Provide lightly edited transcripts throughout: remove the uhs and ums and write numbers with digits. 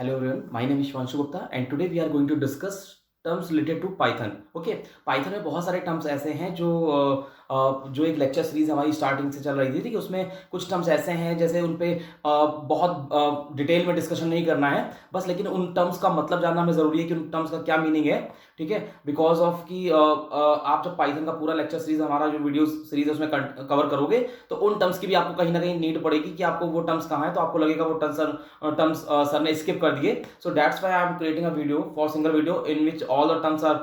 Hello everyone, my name is Shivanshu Gupta and today we are going to discuss terms related to Python. Okay, Python में बहुत सारे terms ऐसे हैं जो एक लेक्चर सीरीज हमारी स्टार्टिंग से चल रही थी, ठीक है। उसमें कुछ टर्म्स ऐसे हैं जैसे उन पे बहुत डिटेल में डिस्कशन नहीं करना है बस, लेकिन उन टर्म्स का मतलब जानना हमें ज़रूरी है कि उन टर्म्स का क्या मीनिंग है, ठीक है। बिकॉज ऑफ कि आप जब पाइथन का पूरा लेक्चर सीरीज हमारा जो वीडियो सीरीज है उसमें कवर करोगे तो उन टर्म्स की भी आपको कहीं ना कहीं नीड पड़ेगी कि आपको वो टर्म्स कहाँ है, तो आपको लगेगा वो टर्म्स सर ने स्किप कर दिए। So that's why I am creating a video for single video in which all the terms are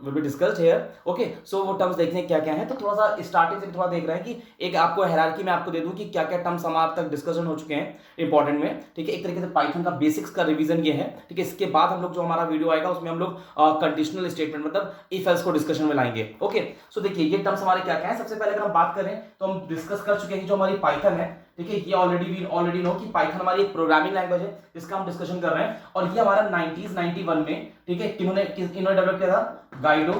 will be discussed here. Okay, so वो टर्म्स देखने क्या क्या है, तो थोड़ा सा स्टार्टिंग से थोड़ा देख रहे हैं कि एक आपको हायरार्की में आपको दे दूं कि क्या क्या टर्म्स हमारे तक डिस्कशन हो चुके हैं इंपॉर्टेंट में, ठीक है। एक तरीके से पाइथन का बेसिक्स का रिवीजन ये है, ठीक है। इसके बाद हम लोग जो हमारा वीडियो आएगा उसमें हम लोग कंडीशनल स्टेटमेंट मतलब इफ एल्स को डिस्कशन में लाएंगे। ओके, सो देखिए ये टर्म्स हमारे क्या क्या है। सबसे पहले अगर हम बात करें तो हम डिस्कस कर चुके हैं जो हमारी पाइथन है, ठीक है। ये ऑलरेडी नो कि पाइथन हमारी एक प्रोग्रामिंग लैंग्वेज है जिसका हम डिस्कशन कर रहे हैं, और ये हमारा 91 में, ठीक है, इन्होंने डेवलप किया था गाइडो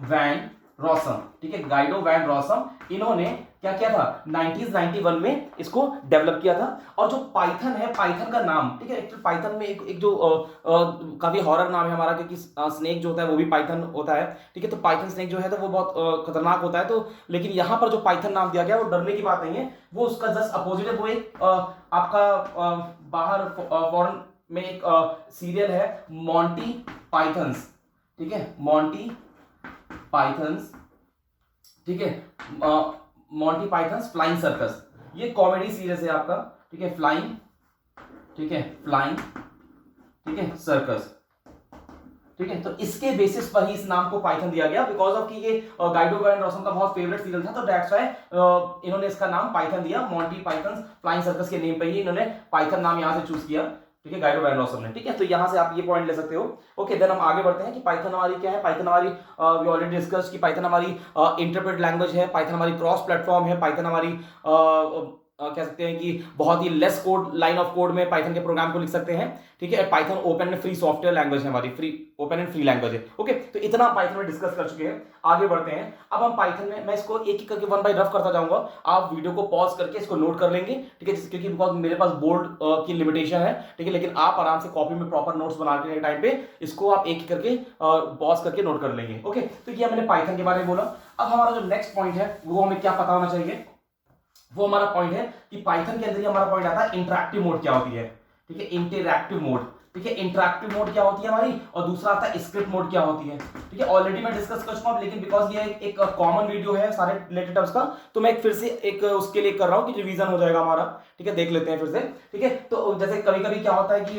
वैन रॉसम, ठीक है। गाइडो वैन रॉसम इन्होंने क्या किया था 1991 में इसको डेवलप किया था। और जो पाइथन है, पाइथन का नाम, ठीक है, एक्चुअली पाइथन में एक जो काफी हॉरर नाम है हमारा, क्योंकि स्नेक जो होता है वो भी पाइथन होता है, ठीक है। तो पाइथन स्नेक जो है तो वो बहुत खतरनाक होता है, तो लेकिन यहाँ पर जो पाइथन नाम दिया गया वो डरने की बात नहीं है, वो उसका जस्ट अपोजिट है। वो एक आपका बाहर फॉरेन में एक सीरियल है मॉन्टी पाइथन्स, ठीक है, मॉन्टी पाइथन्स, ठीक है, मॉन्टी पाइथन्स फ्लाइंग सर्कस, ये कॉमेडी सीरीज है आपका, ठीक है, फ्लाइंग, ठीक है, फ्लाइंग, ठीक है, सर्कस, ठीक है। तो इसके बेसिस पर ही इस नाम को पाइथन दिया गया, बिकॉज ऑफ कि ये गाइडो वैन रॉसम का बहुत फेवरेट सीरियल था, तो दैट्स व्हाई इन्होंने इसका नाम पाइथन दिया। मॉन्टी पाइथन्स फ्लाइंग सर्कस के नेम पे ही इन्होंने पाइथन नाम यहां से चूज किया, ठीक है, गाइडो वैन रॉसम ने, ठीक है। तो यहां से आप ये पॉइंट ले सकते हो। ओके, देन हम आगे बढ़ते हैं कि पाइथन हमारी क्या है। पाइथन हमारी वी ऑलरेडी डिस्कस कि पाइथन हमारी इंटरप्रेट लैंग्वेज है, पाइथन हमारी क्रॉस प्लेटफॉर्म है, पाइथन हमारी कह सकते हैं कि बहुत ही less code line of code में पाइथन के प्रोग्राम को लिख सकते हैं, ठीक है। Python open and free software language है हमारी, free open and free language है। ओके, तो इतना पाइथन में डिस्कस कर चुके हैं, आगे बढ़ते हैं। अब हम पाइथन में, मैं इसको एक एक करके वन बाय रफ करता जाऊंगा, आप वीडियो को पॉज करके इसको नोट कर लेंगे, ठीक है, क्योंकि बिकॉज मेरे पास बोर्ड की लिमिटेशन है, ठीक है, लेकिन आप आराम से कॉपी में प्रॉपर नोट्स बनाने के टाइम पे इसको आप एक एक करके पॉज करके नोट कर लेंगे। ओके, तो ये मैंने पाइथन के बारे में बोला। अब हमारा जो नेक्स्ट पॉइंट है वो हमें क्या पता होना चाहिए, वो हमारा पॉइंट है कि पाइथन के अंदर ही हमारा पॉइंट आता है इंटरैक्टिव मोड क्या होती है, ठीक है, इंटरैक्टिव मोड, ठीक है। इंटरैक्टिव मोड क्या होती है हमारी, और दूसरा आता है स्क्रिप्ट मोड क्या होती है, ठीक है। ऑलरेडी मैं डिस्कस कर चुका हूं, लेकिन बिकॉज ये एक कॉमन वीडियो है सारे रिलेटेड टर्म्स का, तो मैं फिर से एक उसके लिए कर रहा हूं कि रिवीजन हो जाएगा हमारा, ठीक है। देख लेते हैं फिर से, ठीक है। तो जैसे कभी कभी क्या होता है कि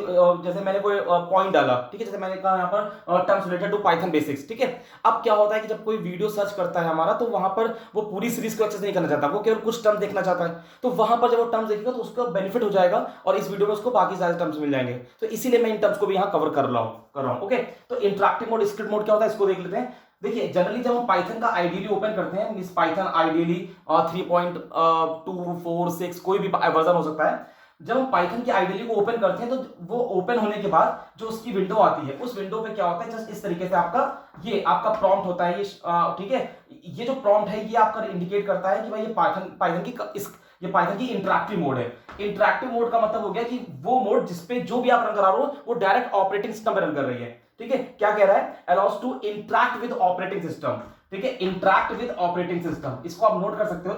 जैसे मैंने कोई पॉइंट डाला, ठीक है, जैसे मैंने कहा यहाँ पर terms related to Python basics, ठीक है। अब क्या होता है कि जब कोई वीडियो सर्च करता है हमारा, तो वहां पर वो पूरी सीरीज को एक्सेस नहीं करना चाहता, वो केवल कुछ टर्म देखना चाहता है, तो वहां पर जब वो टर्म्स देखेगा तो उसको बेनिफिट हो जाएगा, और इस वीडियो में उसको बाकी सारे टर्म्स मिल जाएंगे। तो इसीलिए मैं इन टर्म्स को भी यहाँ कवर कर रहा हूं। ओके, तो इंटरैक्टिव मोड, स्क्रिप्ट मोड क्या होता है इसको देख लेते हैं। देखिए, जनरली जब हम पाइथन का आइडियली ओपन करते हैं, मींस पाइथन आइडियली 3.246 कोई भी वर्जन हो सकता है, जब हम पाइथन की आइडियली को ओपन करते हैं तो वो ओपन होने के बाद जो उसकी विंडो आती है, उस विंडो पे क्या होता है, जस्ट इस तरीके से आपका प्रॉम्प्ट होता है, ये ठीक है। ये जो प्रॉम्प्ट है ये आपका इंडिकेट करता है कि भाई ये पाइथन की इंटरैक्टिव मोड है। इंटरैक्टिव मोड का मतलब हो गया कि वो मोड जिसपे जो भी आप रन करा रहे हो वो डायरेक्ट ऑपरेटिंग सिस्टम पे रन कर रही है, ठीक है। क्या कह रहा है, allows to interact with operating system, ठीक है, इंटरैक्ट विद ऑपरेटिंग सिस्टम, इसको आप नोट कर सकते हो,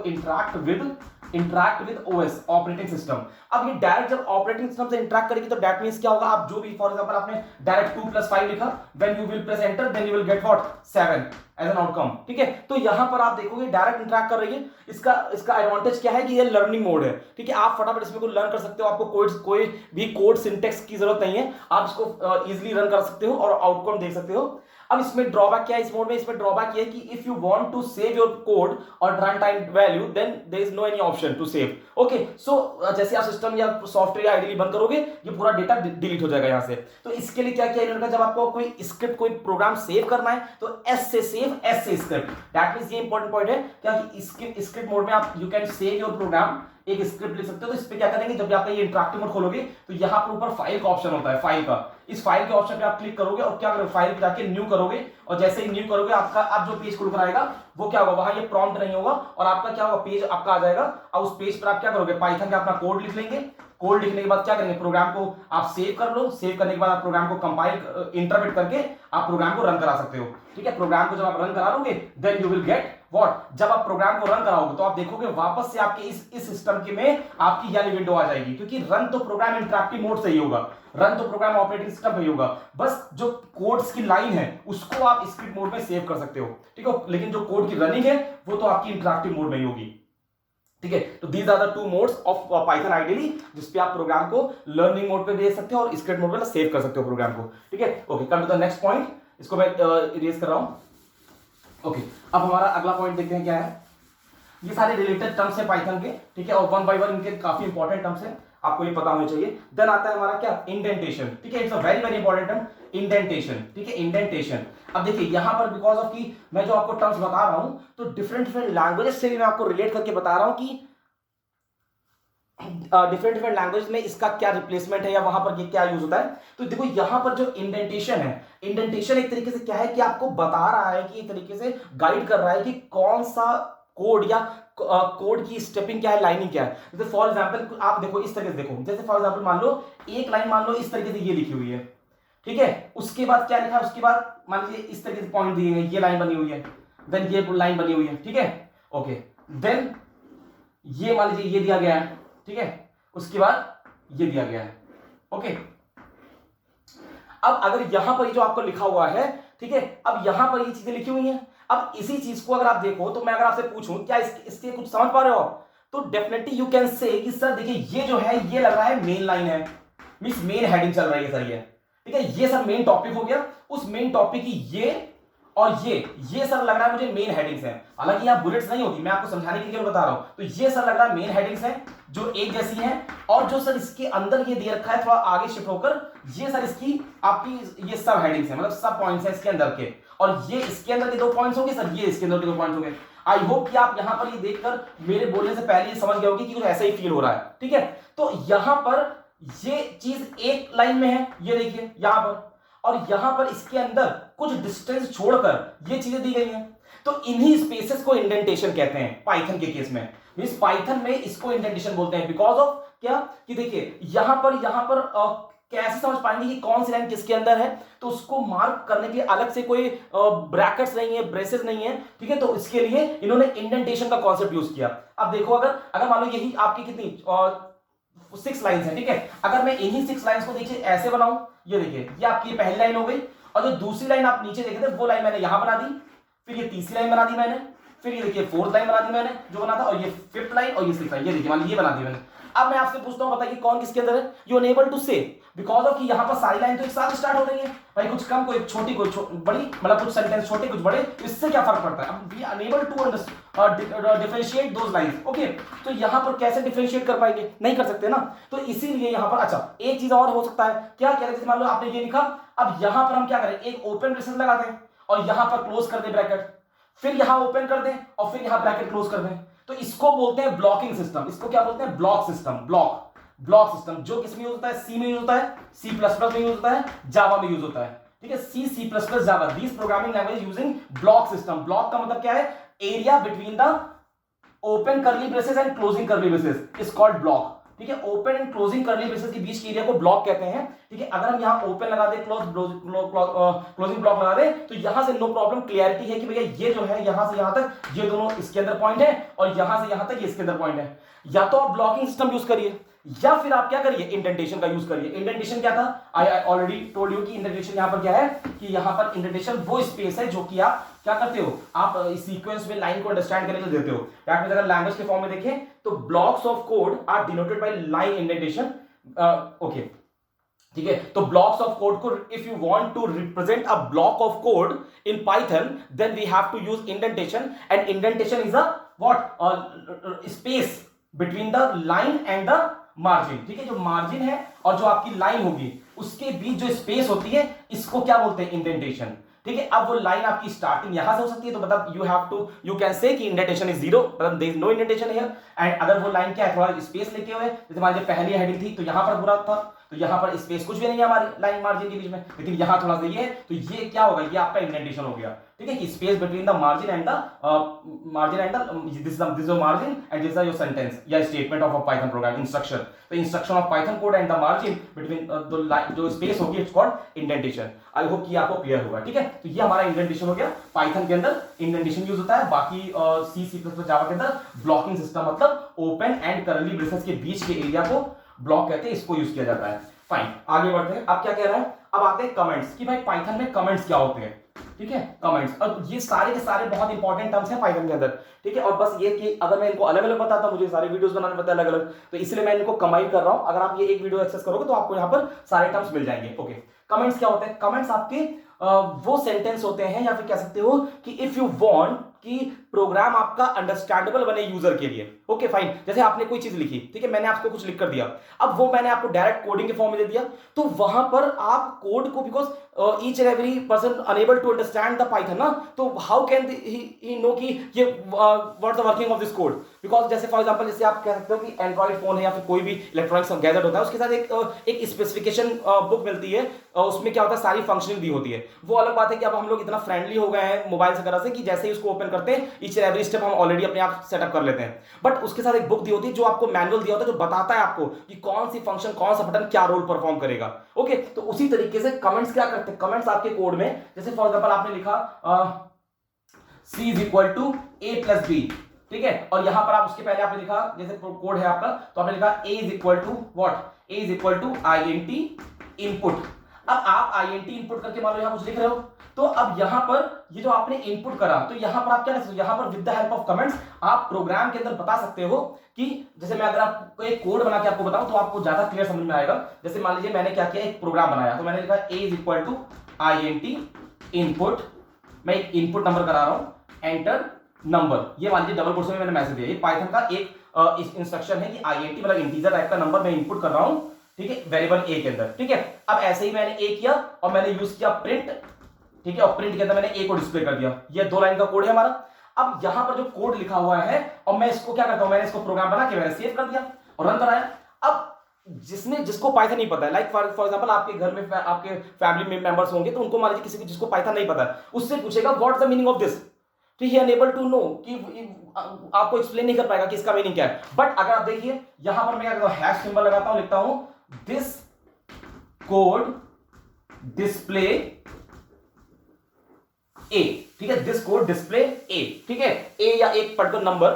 interact with OS operating system. अब ये डायरेक्ट जब ऑपरेटिंग सिस्टम से इंटरैक्ट करेगी तो दैट मींस क्या होगा, आप जो भी फॉर एग्जांपल आपने डायरेक्ट 2 + 5 लिखा, when you will press enter then you will get what 7 as an outcome, ठीक है। तो यहां पर आप देखोगे डायरेक्ट इंटरैक्ट कर रही है। इसका एडवांटेज क्या है कि ये लर्निंग मोड है, ठीक है। आप फटाफट इसमें को लर्न कर सकते हो, आपको कोई भी कोड सिंटेक्स की जरूरत नहीं है, आप इसको इजीली रन कर सकते हो और आउटकम देख सकते हो। अब इसमें ड्रॉबैक क्या है इस मोड में, इसमें ड्रॉबैक ये है कि if you want to save your code और run time value then there is no any option to save. Okay, so जैसे आप सिस्टम या सॉफ्टवेयर आईडी बंद करोगे ये पूरा डेटा डिलीट हो जाएगा यहां से। तो इसके लिए क्या किया इन्होंने, जब आपको कोई स्क्रिप्ट कोई प्रोग्राम सेव करना है तो एस से सेव, एस से स्क्रिप्ट, दैट मींस ये इंपॉर्टेंट पॉइंट है क्या कि स्क्रिप्ट मोड में आप you can save your program एक स्क्रिप्ट लिख सकते हो। तो इस पे क्या करेंगे, जब भी आपका ये इंटरेक्टिव मोड खोलोगे तो यहाँ पर ऊपर फाइल का ऑप्शन होता है, फाइल का, इस फाइल के ऑप्शन पे आप क्लिक करोगे और क्या करोगे, फाइल पे जाके न्यू करोगे, और जैसे ही न्यू करोगे आपका आप जो पेज खुल कर आएगा वो क्या होगा, वहां ये प्रॉम्प्ट नहीं होगा और आपका क्या होगा, पेज आपका आ जाएगा। और उस पेज पर आप क्या करोगे, पाइथन का अपना कोड लिख लेंगे। कोड लिखने के बाद क्या करेंगे, प्रोग्राम को आप सेव कर लो, सेव करने के बाद आप प्रोग्राम को कंपाइल इंटरप्रेट करके आप प्रोग्राम को रन करा सकते हो। ठीक है, प्रोग्राम को जब आप रन करा लोगे then you will get what, जब आप प्रोग्राम को रन कराओगे तो आप देखोगे वापस से आपके इस सिस्टम के में आपकी ये विंडो आ जाएगी, क्योंकि रन तो प्रोग्राम इंटरैक्टिव मोड से ही होगा, रन तो प्रोग्राम ऑपरेटिंग सिस्टम पे ही होगा, बस जो कोड्स की लाइन है उसको आप स्क्रिप्ट मोड में सेव कर सकते हो। ठीक है, लेकिन जो कोड की रनिंग है वो तो आपकी इंटरैक्टिव मोड में ही होगी। ठीक है, तो these are the two modes of Python ideally, जिसपे आप प्रोग्राम को लर्निंग मोड पे भेज सकते हो और स्क्रिप्ट मोड पे सेव कर सकते हो प्रोग्राम को। ठीक है, okay, come to the next point, इसको मैं इरेज कर रहा हूं। ओके, अब हमारा अगला पॉइंट देखते हैं क्या है। ये सारे रिलेटेड टर्म्स है पाइथन के, ठीक है, और वन बाय वन इनके काफी इंपॉर्टेंट टर्म्स है, आपको ये पता होना चाहिए। देन आता है हमारा क्या, इंडेंटेशन। ठीक है, it's a very very important term, indentation. ठीक है, इंडेंटेशन। अब देखिए यहां पर बिकॉज ऑफ कि मैं जो आपको टर्म्स बता रहा हूं तो डिफरेंट डिफरेंट लैंग्वेजेस से भी मैं आपको रिलेट करके बता रहा हूं कि डिफरेंट डिफरेंट लैंग्वेज में इसका क्या रिप्लेसमेंट है या वहां पर ये क्या यूज होता है। तो देखो यहां पर जो इंडेंटेशन है, इंडेंटेशन एक तरीके से क्या है कि आपको बता रहा है कि एक तरीके से गाइड कर रहा है कि कौन सा कोड या कोड की स्टेपिंग क्या है, लाइनिंग क्या है। जैसे फॉर एग्जांपल आप देखो इस तरीके से देखो, जैसे फॉर एग्जांपल मान लो एक लाइन मान लो इस तरीके से ये लिखी हुई है, ठीक है, उसके बाद क्या लिखा है, उसके बाद मान लीजिए इस तरीके से पॉइंट दिए हैं, ये लाइन बनी हुई है, देन ये लाइन बनी हुई है, ठीक है, ओके, देन ये मान लीजिए ये दिया गया है, ठीक है, उसके बाद ये दिया गया है, ओके। अब अगर यहां पर जो आपको लिखा हुआ है, ठीक है, अब यहां पर ये चीजें लिखी हुई हैं, अब इसी चीज को अगर आप देखो तो मैं अगर आपसे पूछूं क्या इसके कुछ समझ पा रहे हो आप, तो डेफिनेटली यू कैन से कि सर देखिए ये जो है ये लग रहा है मेन लाइन है, मींस मेन हेडिंग चल रही है सर, ये ठीक है, ये सर मेन टॉपिक हो गया, उस मेन टॉपिक की ये और ये सर लग रहा है मुझे मेन हेडिंग्स हैं। हालांकि यहां बुलेट्स नहीं होती, मैं आपको समझाने के लिए बता रहा हूं। तो ये सर लग रहा है मेन हेडिंग्स हैं जो एक जैसी हैं, और जो सर इसके अंदर ये दे रखा है थोड़ा आगे शिफ्ट होकर, ये सर इसकी आपकी ये सब हेडिंग्स हैं, मतलब सब पॉइंट्स हैं इसके अंदर के, और ये इसके अंदर के 2 पॉइंट्स होंगे सर, ये इसके अंदर के 2 पॉइंट्स होंगे। आई होप कि आप यहां पर ये देखकर मेरे बोलने से पहले ये समझ गए होंगे कि कुछ ऐसा ही फील हो रहा है। ठीक है, तो यहां पर ये चीज एक लाइन में है, ये देखिए यहां पर, और यहां पर इसके अंदर कुछ डिस्टेंस छोड़कर ये चीजें दी गई हैं। तो इन्हीं स्पेसेस को इंडेंटेशन कहते हैं पाइथन के केस में, मींस पाइथन में इसको इंडेंटेशन बोलते हैं। बिकॉज ऑफ क्या कि देखिए यहां पर कैसे समझ पाएंगे कि कौन सी लाइन किसके अंदर है, तो उसको मार्क करने के लिए अलग से कोई ब्रैकेट्स नहीं है, ब्रेसेस नहीं है, ठीक है, तो इसके लिए इन्होंने इंडेंटेशन का कॉन्सेप्ट यूज किया। अब देखो अगर मान लो यही आपकी कितनी 6 लाइन्स है, ठीक है, अगर मैं इन्हीं 6 लाइन्स को देखिए ऐसे बनाऊं, ये देखिए ये आपकी पहली लाइन हो गई, और जो दूसरी लाइन आप नीचे देखे थे वो लाइन मैंने यहां बना दी, फिर ये तीसरी लाइन बना दी मैंने, फिर ये देखिए 4th लाइन बना दी मैंने जो बना था, और ये 5th लाइन और ये 6th लाइन, ये देखिए मान लीजिए ये बना दी मैंने। अब मैं आपसे पूछता हूं बताइए कौन किसके अंदर है, यू अनेबल टू से, बिकॉज ऑफ कि यहां पर सारी लाइन तो एक साथ स्टार्ट हो रही है भाई, कुछ कम कोई छोटी कोई बड़ी, मतलब कुछ सेंटेंस छोटे कुछ बड़े, तो इससे क्या फर्क पड़ता है। अब we enable to differentiate those lines, okay, तो यहां पर कैसे डिफरेंशिएट कर पाएंगे, नहीं कर सकते ना, तो इसीलिए यहां पर अच्छा एक चीज और हो सकता है, क्या कह रहे थे, मान लो आपने ये लिखा, अब यहां पर हम क्या करें, एक ओपन ब्रेसेस लगा दें और यहां पर क्लोज कर दें ब्रैकेट, फिर यहां ओपन कर दें और फिर यहां ब्रैकेट क्लोज कर दें, तो इसको बोलते हैं ब्लॉकिंग सिस्टम। इसको क्या बोलते हैं, ब्लॉक सिस्टम, ब्लॉक सिस्टम, जो किस में यूज होता है, सी में यूज होता है, C++ में यूज होता है, जावा में यूज होता है, ठीक है, C++, Java, these programming language using block system. Block का मतलब क्या है, एरिया बिटवीन द ओपन करली ब्रेसेस एंड क्लोजिंग करली ब्रेसेस इज कॉल्ड ब्लॉक, ठीक है, ओपन एंड क्लोजिंग करली ब्रेसेस के बीच के एरिया को ब्लॉक कहते हैं। ठीक है, अगर हम यहां ओपन लगा दे, क्लोजिंग ब्लॉक लगा दे, तो यहां से नो प्रॉब्लम, क्लियरिटी है कि भैया ये जो है यहां से यहां तक ये दोनों इसके अंदर पॉइंट है, और यहां से यहां तक ये इसके अंदर पॉइंट है। या तो आप ब्लॉकिंग सिस्टम यूज करिए, या फिर आप क्या करिए, इंडेंटेशन का यूज करिए। इंडेंटेशन क्या था, आई ऑलरेडी टोल्ड यू कि इंडेंटेशन यहां पर क्या है, कि यहां पर इंडेंटेशन वो स्पेस है जो कि आप क्या करते हो, आप इस सीक्वेंस में लाइन को अंडरस्टैंड करने के लिए देते हो। दैट मींस अगर लैंग्वेज के फॉर्म में देखें तो blocks of code are denoted by line indentation, okay, ठीक है, तो ब्लॉक्स ऑफ कोड को, if you want to represent a block of code in Python, then we have to use indentation, and indentation is a what, space between the line and the margin, ठीक है, जो margin है और जो आपकी line होगी उसके बीच जो स्पेस होती है, इसको क्या बोलते हैं, इंडेंटेशन। ठीक है। अब वो लाइन आपकी स्टार्टिंग यहां से हो सकती है, तो मतलब यू कैन से कि इंडेंटेशन इज जीरो, मतलब there is no indentation here. And अगर वो लाइन क्या है, थोड़ा स्पेस लेके हुए, जैसे मान लीजिए पहली हेडिंग थी तो यहां पर पूरा था, तो यहां पर स्पेस कुछ भी नहीं है हमारी लाइन मार्जिन के बीच में, लेकिन यहां थोड़ा सा ये है, तो ये क्या होगा, ये आपका इंडेंटेशन हो गया। ठीक है, कि space between the margin and this margin and this your sentence या statement of a Python program instruction. तो instruction of Python code and the margin between जो स्पेस होगी it's called indentation. I hope कि आपको clear होगा। ठीक है, तो ये हमारा इंडेंटेशन हो गया। पाइथन के अंदर इंडेंटेशन यूज होता है, बाकी C++ जावा के अंदर ब्लॉकिंग सिस्टम, मतलब ओपन एंड करली ब्रेसेस के बीच के एरिया को ब्लॉक कहते हैं, इसको यूज किया जाता है। फाइन, आगे बढ़ते हैं। अब क्या कह रहा है, अब आते हैं कमेंट्स, कि भाई पाइथन में कमेंट्स क्या होते हैं। ठीक है, कमेंट्स, और ये सारे के सारे बहुत इंपॉर्टेंट टर्म्स हैं पाइथन के अंदर। ठीक है, और बस ये कि अगर मैं इनको अलग अलग बताता, मुझे सारे वीडियोस बनाने पड़ते हैं अलग अलग, तो इसलिए मैं इनको कंबाइन कर रहा हूं। अगर आप ये एक वीडियो एक्सेस करोगे तो आपको यहाँ पर सारे टर्म्स मिल जाएंगे। ओके, कमेंट्स क्या होते हैं, कमेंट्स आपके वो सेंटेंस होते हैं, या फिर कह सकते हो कि इफ यू वांट कि प्रोग्राम आपका अंडरस्टैंडेबल बने यूजर के लिए। ओके फाइन, जैसे आपने कोई चीज लिखी, ठीक है, मैंने आपको कुछ लिख कर दिया, अब वो मैंने आपको डायरेक्ट कोडिंग के फॉर्म में दे दिया, तो वहां पर आप कोड को, because each and every person enable to understand the Python ना, तो हाउ कैन ही नो कि ये what's the working of this code. Because जैसे फॉर एग्जांपल, जैसे आप कह सकते हो कि एंड्रॉइड फोन है या फिर कोई भी इलेक्ट्रॉनिक्स गैजेट होता है, उसके साथ एक स्पेसिफिकेशन बुक मिलती है, उसमें क्या होता है, सारी फंक्शनिंग दी होती है। वो अलग बात है कि अब हम लोग इतना फ्रेंडली हो गए हैं मोबाइल वगैरह से कि जैसे ही उसको ओपन करते हैं ईच एंड एवरी स्टेप हम ऑलरेडी अपने आप सेटअप कर लेते हैं, बट उसके साथ एक बुक दी होती है जो आपको मैनुअल दिया होता है, जो बताता है आपको कि कौन सी फंक्शन, कौन सा बटन क्या रोल परफॉर्म करेगा। ओके, तो उसी तरीके से कमेंट्स क्या करते हैं, कमेंट्स आपके कोड में, जैसे फॉर एग्जांपल आपने लिखा C is equal to A plus B, ठीक है, और यहां पर आप उसके पहले आपने लिखा, जैसे कोड है आपका, तो आपने लिखा A is equal to what, A is equal to INT input. अब आप INT इनपुट करके मान लो यहां कुछ लिख रहे हो, तो अब यहां पर ये जो आपने इनपुट करा, तो यहां पर आप क्या कर सकते हो, यहां पर with the help of comments आप प्रोग्राम के अंदर बता सकते हो कि, जैसे मैं अगर आपको एक कोड बना के आपको बताऊं तो आपको ज्यादा क्लियर समझ में आएगा। जैसे मान लीजिए मैंने क्या किया, एक प्रोग्राम बनाया, तो मैंने लिखा A is equal to INT input, मैं एक इनपुट नंबर करा रहा हूं, एंटर नंबर, ये मान लीजिए डबल कोट्स में मैंने मैसेज दिया। ये पाइथन का एक इंस्ट्रक्शन है कि INT मतलब इंटीजर टाइप का नंबर मैं इनपुट कर रहा हूं, ठीक है, वेरिएबल A के अंदर। ठीक है, अब ऐसे ही मैंने A किया और मैंने यूज किया प्रिंट, ठीक है, और प्रिंट के अंदर मैंने A को डिस्प्ले कर दिया। ये 2 लाइन का कोड है हमारा। अब यहां पर जो कोड लिखा हुआ है, और मैं इसको क्या करता हूं, मैंने इसको प्रोग्राम बना के मैंने सेव कर दिया और रन कराया। अब जिसको पाइथन नहीं पता है, लाइक फॉर एग्जांपल आपके घर में आपके फैमिली मेंबर्स होंगे, तो उनको मान लीजिए किसी को जिसको पाइथन नहीं पता है, उससे पूछेगा what the meaning of this, तो ही अनेबल टू नो, कि आपको एक्सप्लेन नहीं कर पाएगा कि इसका मीनिंग क्या है। बट अगर आप देखिए यहां पर मैं क्या करता हूं, हैश सिंबल लगाता हूं, लिखता हूं दिस कोड डिस्प्ले ए, ठीक है, दिस कोड डिस्प्ले ए, ठीक है, ए या एक पर्टिकुलर नंबर,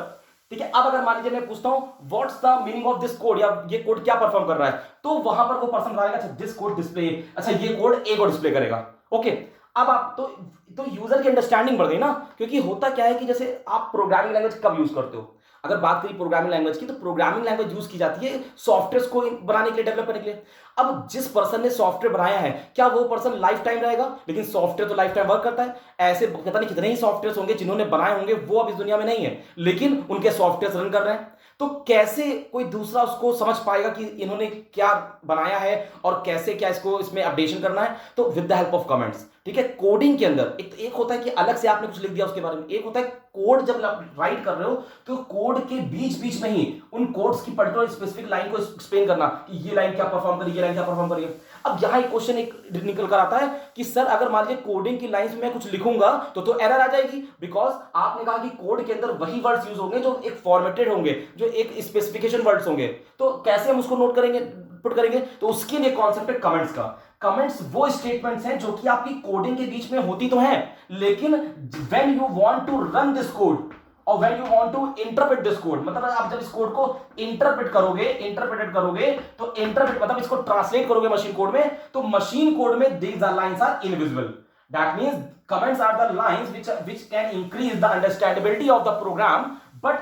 ठीक है। अब अगर मान लीजिए मैं पूछता हूं what's the meaning of this code, या ये कोड क्या परफॉर्म कर रहा है, तो वहां पर वो पर्सन बताएगा अच्छा दिस कोड डिस्प्ले, अच्छा ये कोड ए को डिस्प्ले करेगा। ओके, अब आप तो यूजर की अंडरस्टैंडिंग बढ़ गई ना, क्योंकि होता क्या है कि जैसे आप प्रोग्रामिंग लैंग्वेज कब यूज करते हो, अगर बात करें प्रोग्रामिंग लैंग्वेज की, तो प्रोग्रामिंग लैंग्वेज यूज की जाती है सॉफ्टवेयर को बनाने के लिए, डेवलप करने के लिए। अब जिस पर्सन ने सॉफ्टवेयर बनाया है, क्या वो पर्सन लाइफ टाइम रहेगा, लेकिन सॉफ्टवेयर तो लाइफ टाइम वर्क करता है। ऐसे पता नहीं कितने ही सॉफ्टवेयर होंगे जिन्होंने बनाए होंगे, वो अब इस दुनिया में नहीं है, लेकिन उनके सॉफ्टवेयर रन कर रहे हैं। तो कैसे कोई दूसरा उसको समझ पाएगा कि इन्होंने क्या बनाया है और कैसे क्या इसको इसमें अपडेशन करना है, तो with the help of comments. ठीक है, कोडिंग के अंदर एक होता है कि अलग से आपने कुछ लिख दिया उसके बारे में, एक होता है कोड जब राइट कर रहे हो तो कोड के बीच बीच में ही उन कोड्स की पर्टिकुलर स्पेसिफिक लाइन को एक्सप्लेन करना कि ये लाइन क्या परफॉर्म करी, ये लाइन क्या परफॉर्म करी। अब यहां एक क्वेश्चन एक निकल कर आता है कि सर अगर मान लीजिए कोडिंग की लाइंस में मैं कुछ लिखूंगा तो एरर आ जाएगी, बिकॉज आपने कहा कि कोड के अंदर वही वर्ड्स यूज होंगे जो एक फॉर्मेटेड होंगे, जो एक स्पेसिफिकेशन वर्ड्स होंगे, तो कैसे हम उसको नोट करेंगे, पुट करेंगे, तो उसके लिए कॉन्सेप्ट है कमेंट्स का। कमेंट्स वो स्टेटमेंट्स हैं जो कि आपकी कोडिंग के बीच में होती तो हैं, लेकिन when you want to run this code और when you want to interpret this code, मतलब आप जब इस कोड को इंटरप्रेट करोगे, तो इंटरप्रेट मतलब इसको ट्रांसलेट करोगे मशीन कोड में, तो मशीन कोड में these lines are invisible. That means comments are the lines which can increase the understandability of the program but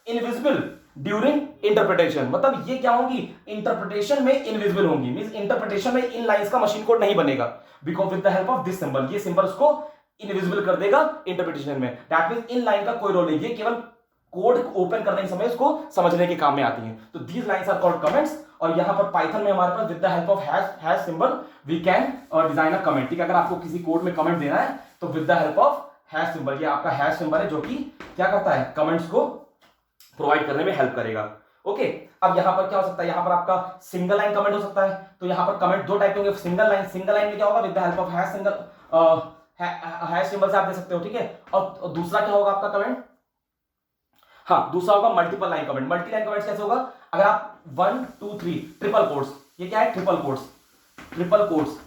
invisible during interpretation. मतलब ये क्या होंगी, इंटरप्रिटेशन में इनविजिबल होंगी, मींस इंटरप्रिटेशन में इन लाइंस का मशीन कोड नहीं बनेगा, because with the help of this symbol, ये सिंबल उसको इनविजिबल कर देगा इंटरप्रिटेशन में। दैट मींस इन लाइन का कोई रोल नहीं, ये केवल कोड ओपन करने के समय उसको समझने के काम में आती हैं। तो these lines are called comments, और यहाँ पर पाइथन में हमारे पास with the help of hash symbol we can design a comment. ठीक है, अगर आपको किसी कोड में कमेंट देना है तो with the help of hash symbol, ये आपका हैश सिंबल है जो कि क्या करता है, कमेंट्स को प्रोवाइड करने में हेल्प करेगा। ओके, अब यहां पर क्या हो सकता है, यहां पर आपका सिंगल लाइन कमेंट हो सकता है। तो यहां पर कमेंट दो टाइप के होंगे, सिंगल लाइन में क्या होगा, with the help of hash symbol से आप दे सकते हो। ठीक है, और दूसरा क्या होगा आपका कमेंट, हाँ दूसरा होगा multiple line comment. Multi line comment कैसे होगा, अगर आप 1 2 3 ट्रिपल कोट्स, ये क्या है ट्रिपल कोट्स,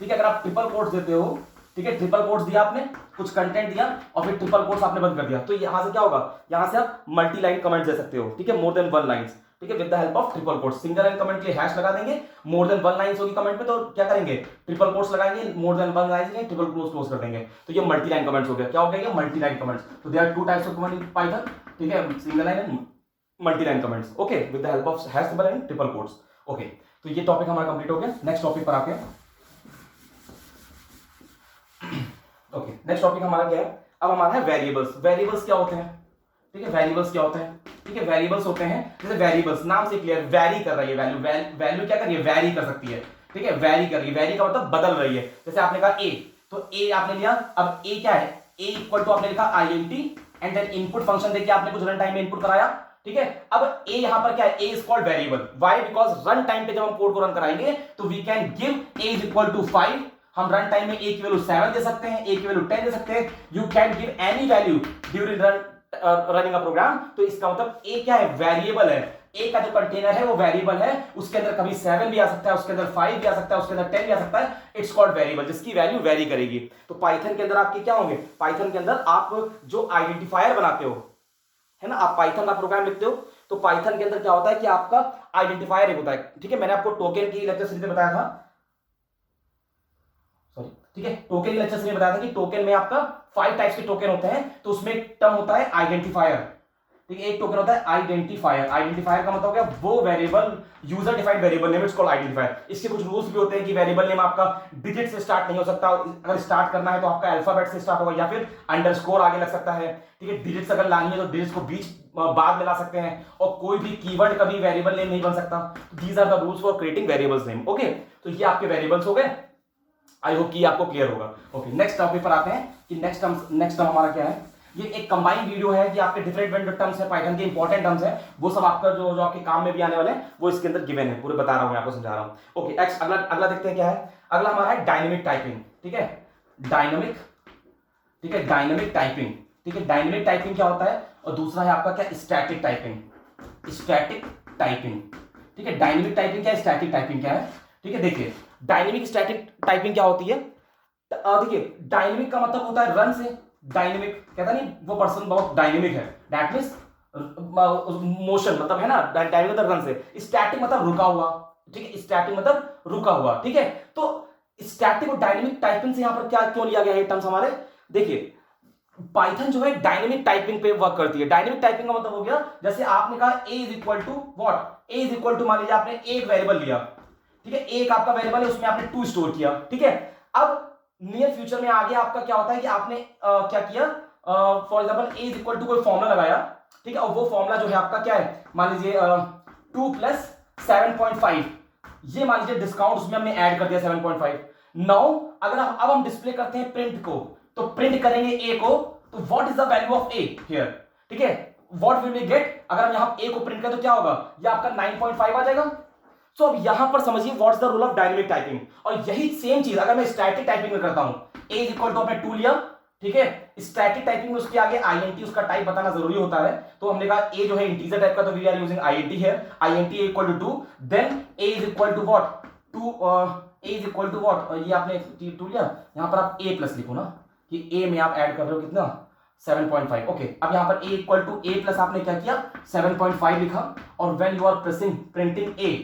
ठीक है, अगर आप ट्रिपल कोट्स देते हो, ठीक है, ट्रिपल कोट्स दिया आपने, कुछ कंटेंट दिया और फिर ट्रिपल कोट्स आपने बंद कर दिया, तो यहां से क्या होगा, यहां से आप मल्टी लाइन कमेंट दे सकते हो। ठीक है, मोर देन 1 लाइंस। ठीक है, with the help of triple quotes. Single line comment के लिए हैश लगा देंगे, मोर देन 1 लाइंस होगी कमेंट में तो क्या करेंगे, ट्रिपल कोट्स लगाएंगे, मोर देन 1 लाइंस है ट्रिपल क्लोज कर देंगे, तो ये मल्टी लाइन कमेंट्स हो गया। क्या हो गया, ये मल्टी लाइन कमेंट्स। तो there are two types of comment in Python. ठीक है, single line and multi line comments. Okay, with the help of hash symbol and triple quotes. Okay, तो ये टॉपिक हमारा कंप्लीट हो गया। नेक्स्ट टॉपिक पर आते हैं। ओके, नेक्स्ट टॉपिक हमारा क्या है, अब हमारा है वेरिएबल्स। वेरिएबल्स क्या होते हैं, ठीक है, वेरिएबल्स क्या होते हैं, ठीक है, वेरिएबल्स होते हैं, जैसे वेरिएबल्स नाम से क्लियर, वैरी कर रही है वैल्यू, वैल्यू क्या कर रही है, वैरी कर सकती है। ठीक है, वैरी कर रही है, वैरी का मतलब बदल रही है। जैसे आपने कहा ए, तो ए आपने लिया, अब ए क्या है, ए इक्वल टू आपने लिखा INT and then input function देके आपने कुछ रन टाइम में इनपुट कराया। ठीक है, अब ए यहां पर क्या है, a is called variable. Why, because run time पे जब हम कोड को रन कराएंगे तो we can give a is equal to 5, हम रन टाइम में ए की वैल्यू 7 दे सकते हैं, ए की वैल्यू 10 दे सकते हैं। You can give any value during running a program. तो इसका मतलब ए क्या है, वेरिएबल है। ए का जो कंटेनर है वो वेरिएबल है, उसके अंदर कभी 7 भी आ सकता है, उसके अंदर 5 भी आ सकता है, उसके अंदर 10 भी आ सकता है। इट्स कॉल्ड वेरिएबल, जिसकी वैल्यू वेरी करेगी। तो पाइथन के अंदर आपके क्या होंगे, पाइथन के अंदर आप जो आइडेंटिफायर बनाते हो, है ना, आप पाइथन का प्रोग्राम लिखते हो तो पाइथन के अंदर क्या होता है कि आपका आइडेंटिफायर एक होता है। ठीक है, मैंने आपको टोकन की लेक्चर सीरीज में बताया था, सॉरी, ठीक है, टोकन की लेक्चर सीरीज में बताया था कि टोकन में आपका 5 टाइप्स के टोकन होते हैं। तो उसमें एक टर्म होता है आइडेंटिफायर। ठीक है, एक टोकन होता है आइडेंटिफायर। आइडेंटिफायर का मतलब हो गया वो variable, user defined variable name, it's called identifier. इसके कुछ रूल्स भी होते हैं कि वेरिएबल नेम आपका डिजिट से स्टार्ट नहीं हो सकता, अगर स्टार्ट करना है तो आपका अल्फाबेट से स्टार्ट होगा या फिर अंडरस्कोर आगे लग सकता है। ठीक है, डिजिट्स अगर लानी है तो डिजिट्स को बीच बाद में ला सकते हैं, और कोई भी कीवर्ड कभी वेरिएबल नेम नहीं बन सकता। These are the rules for creating variables name. Okay, तो ये आपके वेरिएबल्स हो गए। आई होप कि आपको क्लियर होगा। ओके, नेक्स्ट टॉपिक पर आते हैं कि नेक्स्ट टर्म हमारा क्या है। ये एक कंबाइंड वीडियो है कि आपके डिफरेंट टर्म्स है, पाइथन के इंपॉर्टेंट टर्म्स है, वो सब आपका जो आपके काम में भी आने वाले हैं वो इसके अंदर गिवन है, पूरे बता रहा हूं मैं आपको, समझा रहा हूं। ओके, अगला देखते हैं क्या है। अगला हमारा है डायनेमिक टाइपिंग। ठीक है, डायनेमिक, ठीक है, डायनेमिक टाइपिंग। ठीक है, डायनेमिक टाइपिंग क्या होता है, और दूसरा है आपका क्या, स्टैटिक टाइपिंग। स्टैटिक टाइपिंग, ठीक है, डायनेमिक टाइपिंग क्या है, स्टैटिक टाइपिंग क्या है। ठीक है, देखिए डायनेमिक स्टैटिक टाइपिंग क्या होती है। देखिए डायनेमिक का मतलब होता है रन से, डायनेमिक कहता नहीं वो पर्सन बहुत डायनेमिक है, दैट मींस मोशन मतलब है ना, डायनेमिक मतलब रन से। स्टैटिक मतलब रुका हुआ। ठीक है, स्टैटिक मतलब रुका हुआ। ठीक है, तो स्टैटिक और डायनेमिक टाइपिंग से यहां पर क्या क्यों लिया गया है टर्म्स हमारे, देखिए पाइथन जो है डायनेमिक टाइपिंग पे वर्क करती है। डायनेमिक टाइपिंग का मतलब हो गया, जैसे आपने कहा a is equal to what, a is equal to मान लीजिए आपने एक वेरिएबल लिया, ठीक है, एक आपका वेरिएबल है, उसमें आपने 2 स्टोर किया। ठीक है, अब नियर फ्यूचर में आगे आपका क्या होता है कि आपने क्या किया, for example A is equal to कोई फॉर्मूला लगाया। ठीक है, और वो फॉर्मूला जो है आपका क्या है, मान लीजिए 2 + 7.5, ये मान लीजिए डिस्काउंट उसमें हमने ऐड कर दिया 7.5। नाउ अगर अब हम डिस्प्ले करते हैं प्रिंट को, तो प्रिंट करेंगे ए को, तो what is the value of A here. ठीक है, व्हाट विल वी गेट, अगर हम यहां ए को प्रिंट करें तो क्या होगा, ये आपका 9.5 आ जाएगा। सो अब यहां पर समझिए what's the rule of dynamic typing. और यही सेम चीज अगर मैं स्टैटिक टाइपिंग में करता हूं, ए इज इक्वल टू आपने 2 लिया। ठीक है, स्टैटिक टाइपिंग में उसके आगे INT उसका टाइप बताना जरूरी होता है, तो हमने कहा ए जो है इंटीजर टाइप का, तो we are using INT here, INT equal to 2, then A is equal to what 2, A is equal to what, ये आपने 2 लिया, यहां पर आप a प्लस लिखो ना, कि ए में आप ऐड कर रहे हो कितना 7.5। ओके, अब यहां पर a equal to a plus आपने क्या किया 7.5 लिखा, और when you are printing a,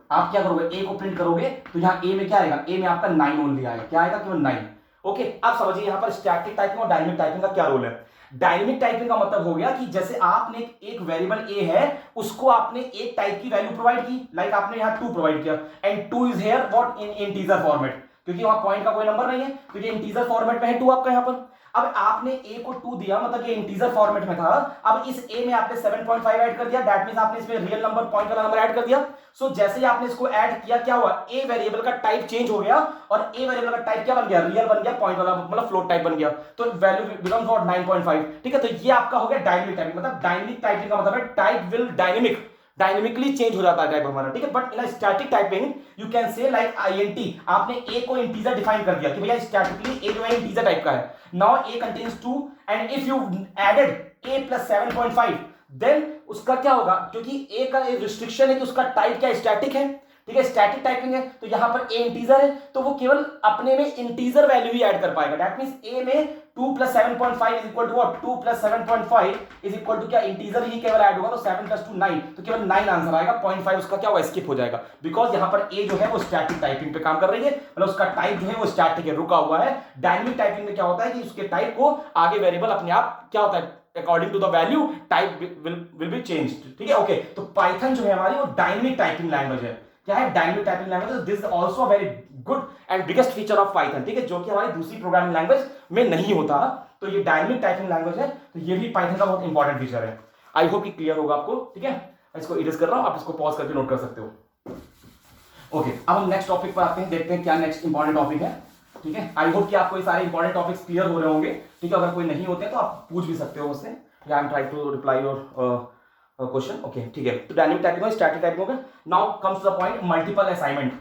आप क्या करोगे, ए को प्रिंट करोगे तो यहाँ ए में क्या आएगा, ए में आपका 9 ओनली आएगा, क्या आएगा, केवल 9। ओके, अब समझिए यहाँ पर स्टैटिक टाइपिंग और डायनेमिक टाइपिंग का क्या रोल है। डायनेमिक टाइपिंग का मतलब हो गया कि जैसे आपने एक वेरिएबल ए है, उसको आपने एक टाइप की वैल्यू प्रोवाइड की, लाइक आपने यहाँ 2 प्रोवाइड किया, and 2 is here what in integer format, क्योंकि वहां पॉइंट का कोई नंबर नहीं है, तो ये इंटीजर फॉर्मेट में है 2 आपका यहाँ पर। अब आपने a को 2 दिया, मतलब ये इंटीजर फॉर्मेट में था। अब इस a में आपने 7.5 ऐड कर दिया, दैट मींस आपने इसमें रियल नंबर, पॉइंट वाला नंबर ऐड कर दिया। सो जैसे ही आपने इसको ऐड किया, क्या हुआ, a वेरिएबल का टाइप चेंज हो गया और a वेरिएबल का टाइप क्या बन गया, रियल बन गया, पॉइंट वाला मतलब फ्लोट टाइप बन गया, तो वैल्यू बिकम्स व्हाट 9.5। ठीक है, तो ये आपका हो गया डायनेमिक टाइपिंग। मतलब डायनेमिक टाइपिंग का मतलब है टाइप विल डायनेमिकली चेंज हो जाता है टाइप हमारा। ठीक है, but in static typing you can से लाइक int, आपने a को इंटीजर डिफाइन कर दिया कि भैया स्टैटिकली a जो है इंटीजर टाइप का है। Now a contains 2 and if you added a plus 7.5 then उसका क्या होगा, क्योंकि a का रिस्ट्रिक्शन है कि उसका टाइप क्या स्टैटिक है। ठीक है, स्टैटिक टाइपिंग है, तो यहां पर a इंटीजर है, तो वो केवल अपने में इंटीजर वैल्यू ही ऐड कर पाएगा। दैट मींस a में 2 plus 7.5 is equal to what, 2 plus 7.5 is equal to क्या, इंटीजर ही केवल ऐड होगा, तो 7 प्लस 2 9, तो केवल 9 आंसर आएगा। 0.5 उसका क्या होगा, स्किप हो जाएगा, बिकॉज यहां पर a जो है वो स्टैटिक टाइपिंग पे काम कर रही है, मतलब उसका टाइप जो है वो स्टैटिक है, रुका हुआ है। डायनेमिक टाइपिंग में क्या होता है कि उसके टाइप को आगे वेरिएबल अपने आप क्या होता है, according to the value type will be changed. Okay है, ओके, तो पाइथन जो है हमारी वो डायनेमिक टाइपिंग लैंग्वेज है। क्या है, dynamic typing language. This is also very good and biggest feature of Python. ठीक है, जो कि हमारी दूसरी प्रोग्रामिंग लैंग्वेज में नहीं होता, तो ये डायनेमिक टाइपिंग लैंग्वेज है, तो ये भी पाइथन का बहुत इंपॉर्टेंट फीचर है। आई होप कि क्लियर होगा आपको। ठीक है, मैं इसको इरेज कर रहा हूं, आप इसको पॉज करके नोट कर सकते हो। ओके, अब हम नेक्स्ट टॉपिक पर आते हैं, देखते हैं क्या नेक्स्ट इंपॉर्टेंट टॉपिक है। ठीक है, आई होप कि आपको ये सारे इंपॉर्टेंट टॉपिक्स क्लियर हो रहे होंगे। ठीक है, अगर कोई नहीं होते तो आप पूछ भी सकते हो मुझसे, I am trying to reply your question. Okay, ठीक है, तो डायनेमिक टाइपिंग, स्टैटिक टाइपिंग हो गया। Now comes the point multiple assignment.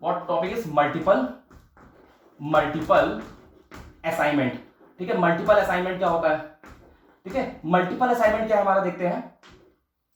What topic is multiple assignment. ठीक है, मल्टीपल असाइनमेंट क्या होता है। ठीक है, मल्टीपल असाइनमेंट क्या है हमारा, देखते हैं।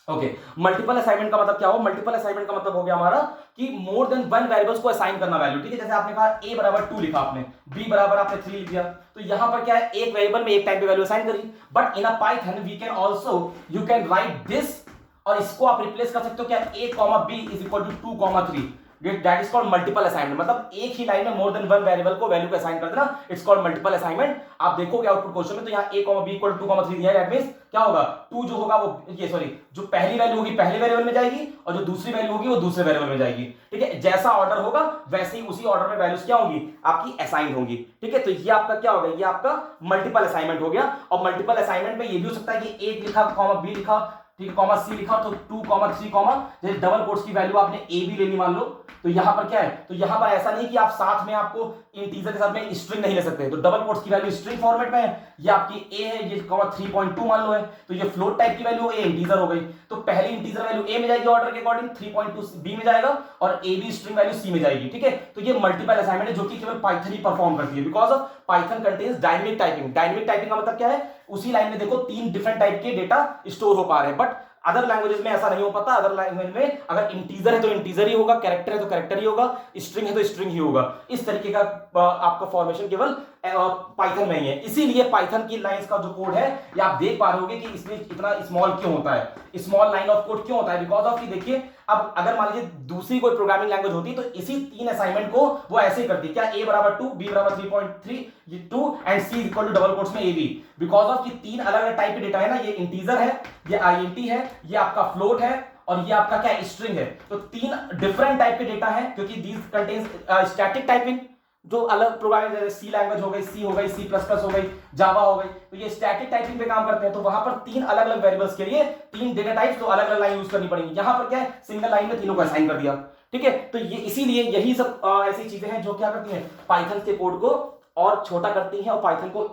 ओके, मल्टीपल असाइनमेंट का मतलब क्या हो, मल्टीपल असाइनमेंट का मतलब हो गया हमारा कि मोर देन वन वेरिएबल्स को असाइन करना वैल्यू। ठीक है, जैसे आपने कहा a बराबर 2 लिखा आपने, b बराबर आपने 3 लिख दिया, तो यहां पर क्या है, एक वेरिएबल में एक टाइम पे वैल्यू असाइन करी। But in a Python we can also you can write this, और इसको आप रिप्लेस कर सकते हो क्या, a, b is equal to 2, 3। That is called multiple assignment. मतलब एक ही लाइन में मोर देन वन वेरिएबल को वैल्यू पे असाइन कर देना, इट्स कॉल्ड मल्टीपल असाइनमेंट। आप देखोगे आउटपुट क्वेश्चन में, तो यहाँ a, b इक्वल 2, 3 दिया है, दैट मींस क्या होगा, 2 जो होगा वो ये सॉरी जो पहली वैल्यू होगी पहले वेरिएबल में जाएगी, और जो दूसरी वैल्यू होगी वो दूसरे वेरिएबल में जाएगी। ठीक है, जैसा ऑर्डर होगा वैसे ही उसी ऑर्डर में वैल्यूज क्या होंगी, आपकी असाइन होंगी। ठीक है, तो ये आपका क्या होगा, ये आपका मल्टीपल असाइनमेंट हो गया। और मल्टीपल असाइनमेंट में ये भी हो सकता है कि एक लिखा, b लिखा, ठीक है, कॉमा सी लिखा, तो 2, 3, जैसे डबल कोट्स की वैल्यू आपने ए भी लेनी मान लो, तो यहां पर क्या है, तो यहां पर ऐसा नहीं कि आप साथ में आपको इंटीजर के साथ में स्ट्रिंग नहीं ले सकते, तो डबल कोट्स की वैल्यू स्ट्रिंग फॉर्मेट में है, ये आपकी ए है, ये 3.2 मान लो है, तो ये फ्लोट टाइप की वैल्यू ए इंटीजर हो गई, तो पहली इंटीजर वैल्यू ए में जाएगी ऑर्डर के अकॉर्डिंग, 3.2 बी में जाएगा, और A be string value C में जाएगी। ठीक है, तो ये मल्टीपल असाइनमेंट है जो कि केवल पाइथन ही परफॉर्म करती है, because of Python contains dynamic typing. Dynamic typing का मतलब क्या है, उसी लाइन में देखो 3 डिफरेंट टाइप के डेटा स्टोर हो पा रहे हैं, बट अदर लैंग्वेजेस में ऐसा नहीं हो पाता। अदर लैंग्वेज में अगर इंटीजर है तो इंटीजर ही होगा, कैरेक्टर है तो कैरेक्टर ही होगा, स्ट्रिंग है तो स्ट्रिंग ही होगा। इस तरीके का आपका फॉर्मेशन केवल पाइथन में ही है। इसीलिए पाइथन की लाइंस का जो कोड है, ये आप देख पा रहे होगे कि इसमें इतना स्मॉल क्यों होता है, स्मॉल लाइन ऑफ कोड क्यों होता है, बिकॉज ऑफ कि देखिए, अब अगर मान लीजिए दूसरी कोई प्रोग्रामिंग लैंग्वेज होती तो इसी 3 असाइनमेंट को वो ऐसे ही करती, क्या a बराबर 2, b बराबर 3.3, ये 2 and c equal to double quotes में ab, बिकॉज ऑफ कि 3 अलग अलग टाइप के डेटा है ना, ये इंटीजर है, ये int है, ये आपका फ्लोट है, और ये आपका क्या स्ट्रिंग है, तो 3 डिफरेंट टाइप के डेटा है, क्योंकि दीज कंटेन्स स्टैटिक टाइपिंग, जो अलग प्रोग्रामिंग जैसे सी लैंग्वेज हो गई, सी हो गई, C++ हो गई, जावा हो गई, तो ये स्टैटिक टाइपिंग पे काम करते हैं, तो वहां पर 3 अलग अलग वेरिएबल्स के लिए 3 डेटा टाइप्स, तो अलग अलग लाइन यूज करनी पड़ेगी। यहां पर क्या है, सिंगल लाइन में तीनों को असाइन कर दिया। ठीक है, तो ये इसीलिए यही सब ऐसी चीजें हैं जो क्या करती हैं, पाइथन के कोड को और छोटा करती हैं और पाइथन को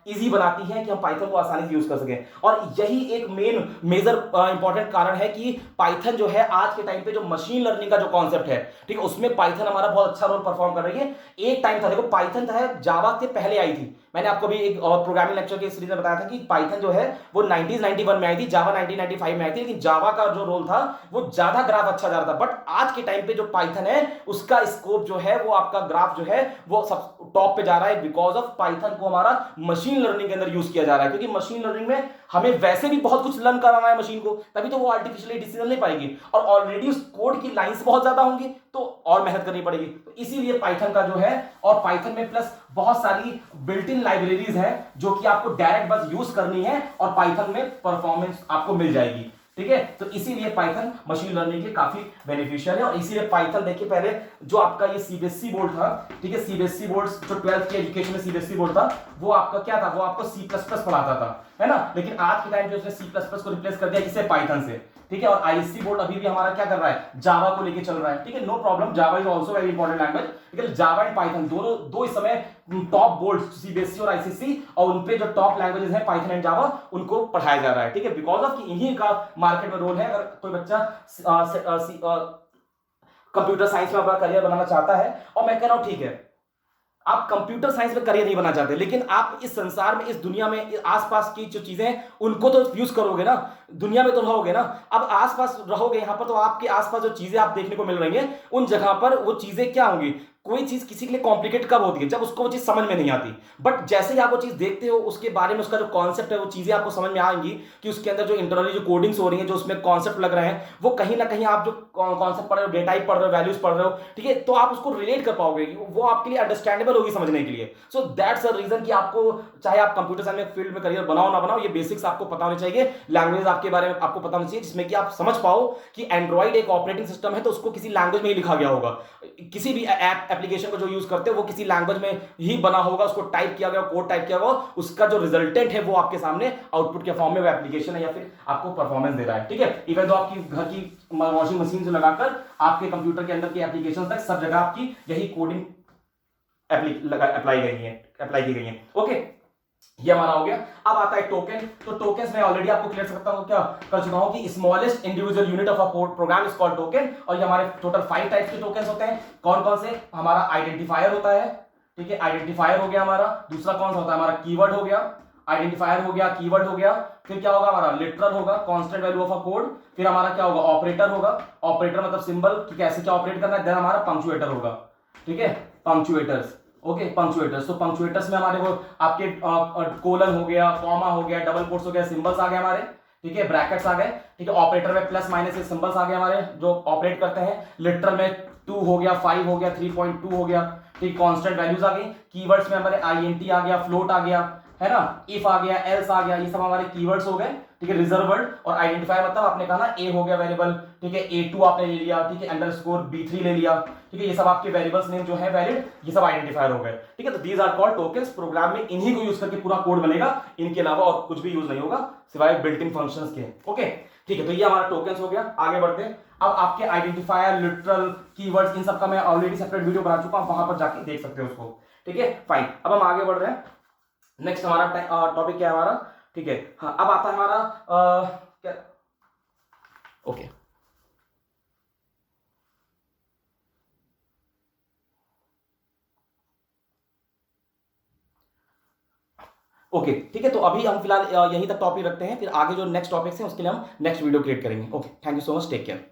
इजी बनाती हैं कि हम पाइथन को आसानी से यूज कर सकें। और यही एक मेन मेजर इंपॉर्टेंट कारण है कि पाइथन जो है आज के टाइम पे जो मशीन लर्निंग का जो कॉन्सेप्ट है, ठीक है, उसमें पाइथन हमारा बहुत अच्छा रोल परफॉर्म कर रही है। एक टाइम था, देखो पाइथन जो है जावा के पहले आई थी, मैंने आपको भी एक प्रोग्रामिंग लेक्चर के सीरीज में बताया था कि पाइथन जो है वो 91 में आई थी, जावा 1995 में आई थी, लेकिन जावा का जो रोल था वो ज्यादा ग्राफ अच्छा जा रहा था। बट आज के टाइम पे जो पाइथन है उसका स्कोप जो है वो आपका ग्राफ जो है वो सब टॉप पे जा रहा है, बिकॉज ऑफ पाइथन को हमारा मशीन लर्निंग के अंदर यूज किया जा रहा है। क्योंकि मशीन लर्निंग में हमें वैसे भी बहुत कुछ लर्न कराना है मशीन को, तभी तो वो आर्टिफिशियली डिसीजन ले पाएगी, और ऑलरेडी उस कोड की लाइंस बहुत ज्यादा होंगी तो और मेहनत करनी पड़ेगी। तो इसीलिए पाइथन का जो है, और पाइथन में प्लस बहुत सारी बिल्ट इन लाइब्रेरीज है जो कि आपको डायरेक्ट बस यूज करनी है और पाइथन में परफॉर्मेंस आपको मिल जाएगी। ठीक है, तो इसीलिए पाइथन मशीन लर्निंग के काफी बेनिफिशियल है। और इसीलिए पाइथन देखिए, पहले जो आपका ये सीबीएसई बोर्ड था, ठीक है, सीबीएसई बोर्ड जो 12th की एजुकेशन में सीबीएसई बोर्ड था, वो आपका क्या था, वो आपको सी प्लस प्लस पढ़ाता था, है ना। लेकिन आज के टाइम पे उसने सी प्लस प्लस को रिप्लेस कर दिया किससे, पाइथन से, ठीक है। और आईएससी बोर्ड अभी भी हमारा क्या कर रहा है, जावा को लेके चल रहा है, ठीक है, no problem, Java is also very important language, लेकिन जावा एंड पाइथन दोनों दो इस समय टॉप बोर्ड सीबीएसई और आईसीएसई, और उनपे जो टॉप लैंग्वेजेस हैं पाइथन एंड जावा, उनको पढ़ाया जा रहा है, ठीक है, बिकॉज ऑफ कि इन्हीं का मार्केट में रोल है। अगर कोई बच्चा कंप्यूटर साइंस में अपना करियर बनाना चाहता है, और मैं कह रहा हूं ठीक है, आप कंप्यूटर साइंस में करियर नहीं बनना चाहते, लेकिन आप इस संसार में, इस दुनिया में आसपास की जो चीजें हैं उनको तो यूज करोगे ना, दुनिया में तो रहोगे ना। अब आसपास रहोगे यहां पर, तो आपके आसपास जो चीजें आप देखने को मिल रही हैं, उन जगह पर वो चीजें क्या होंगी, कोई चीज किसी के लिए कॉम्प्लिकेट कब होती है, जब उसको वो चीज समझ में नहीं आती। बट जैसे ही आप वो चीज देखते हो, उसके बारे में उसका जो कॉन्सेप्ट है, वो चीजें आपको समझ में आएंगी कि उसके अंदर जो इंटरनली जो कोडिंग्स हो रही है, जो उसमें कॉन्सेप्ट लग रहे हैं, वो कहीं ना कहीं आप जो कॉन्सेप्ट पढ़ रहे हो, डेटा टाइप पढ़ रहे हो, वैल्यूज पढ़ रहे हो, ठीक है, तो आप उसको रिलेट कर पाओगे, वो आपके लिए अंडरस्टैंडेबल होगी समझने के लिए। सो दैट्स अ रीजन कि आपको, चाहे आप कंप्यूटर साइंस में फील्ड में करियर बनाओ ना बनाओ, ये बेसिक्स आपको पता होने चाहिए, लैंग्वेज आपके बारे में आपको पता होना चाहिए, जिसमें कि आप समझ पाओ कि एंड्रॉइड एक ऑपरेटिंग सिस्टम है, तो उसको किसी लैंग्वेज में ही लिखा गया होगा, किसी भी ऐप एप्लीकेशन को जो यूज करते हो वो किसी लैंग्वेज में ही बना होगा, उसको टाइप किया गया, कोड टाइप किया होगा, उसका जो रिजल्टेंट है वो आपके सामने आउटपुट के फॉर्म में वो एप्लीकेशन है, या फिर आपको परफॉर्मेंस दे रहा है, ठीक है। इवन तो आपकी घर की वॉशिंग मशीन से लगाकर आपके कंप्यूटर के अंदर की एप्लीकेशन तक, सब जगह आपकी यही कोडिंग अप्लाई की गई है, ओके। ये हमारा हो गया। अब आता है टोकन। तो टोकन में ऑलरेडी आपको क्लियर सकता हूं, क्या कर चुका हूं कि smallest individual unit of a program is called token. और ये हमारे टोटल 5 टाइप्स के टोकन होते हैं। कौन कौन से, हमारा आइडेंटिफायर होता है, ठीक है, आइडेंटिफायर हो गया हमारा। दूसरा कौन सा होता है, हमारा कीवर्ड हो गया, आइडेंटिफायर हो गया, कीवर्ड हो गया। फिर क्या होगा, हमारा लिटरल होगा, constant value of a code. फिर हमारा क्या होगा, ऑपरेटर होगा, ऑपरेटर मतलब सिंबल कि कैसे क्या ऑपरेट करना है। देन हमारा पंक्चुएटर होगा, ठीक है, पंक्चुएटर्स, ओके, पंक्चुएटर्स। तो पंक्चुएटर्स में हमारे वो आपके कोलन हो गया, कॉमा हो गया, डबल कोट्स हो गया, सिंबल्स आ गए हमारे, ठीक है, ब्रैकेट्स आ गए, ठीक है। ऑपरेटर में प्लस माइनस के सिंबल्स आ गए हमारे जो ऑपरेट करते हैं। लिटरल में 2 हो गया, 5 हो गया, 3.2 हो गया, ठीक, कांस्टेंट वैल्यूज आ गई। कीवर्ड्स में हमारे आईएनटी आ गया, फ्लोट आ गया, है ना, इफ आ गया, एल्स आ गया, ये सब हमारे कीवर्ड्स हो गए, ठीक है। रिजर्व वर्ड और आइडेंटिफायर मतलब आपने कहा ना, ए हो गया वेरिएबल, ठीक है, A2 आपने ले लिया, ठीक है, अंडरस्कोर B3 ले लिया, ठीक है, ये सब आपके वेरिएबल्स नेम जो है वैलिड, ये सब आइडेंटिफायर हो गए, ठीक है। तो these are called tokens. Program में इन्हीं को यूज करके पूरा कोड बनेगा, इनके अलावा और कुछ भी यूज नहीं होगा सिवाय बिल्ट इन फंक्शंस के, ओके, ठीक है। तो ये हमारा टोकन्स हो गया। आगे बढ़ते हैं। अब आपके आइडेंटिफायर, लिटरल, कीवर्ड्स, इन सब का मैं ऑलरेडी सेपरेट वीडियो बना चुका हूं, वहां पर जाके देख सकते हो उसको, ठीक है, फाइन। अब हम आगे बढ़ रहे हैं। नेक्स्ट हमारा टॉपिक क्या है हमारा, ठीक है, हाँ, अब आता है हमारा क्या, ओके, ओके, ठीक है। तो अभी हम फिलहाल यहीं तक टॉपिक रखते हैं, फिर आगे जो नेक्स्ट टॉपिक्स हैं उसके लिए हम नेक्स्ट वीडियो क्रिएट करेंगे। Okay, thank you so much, take care.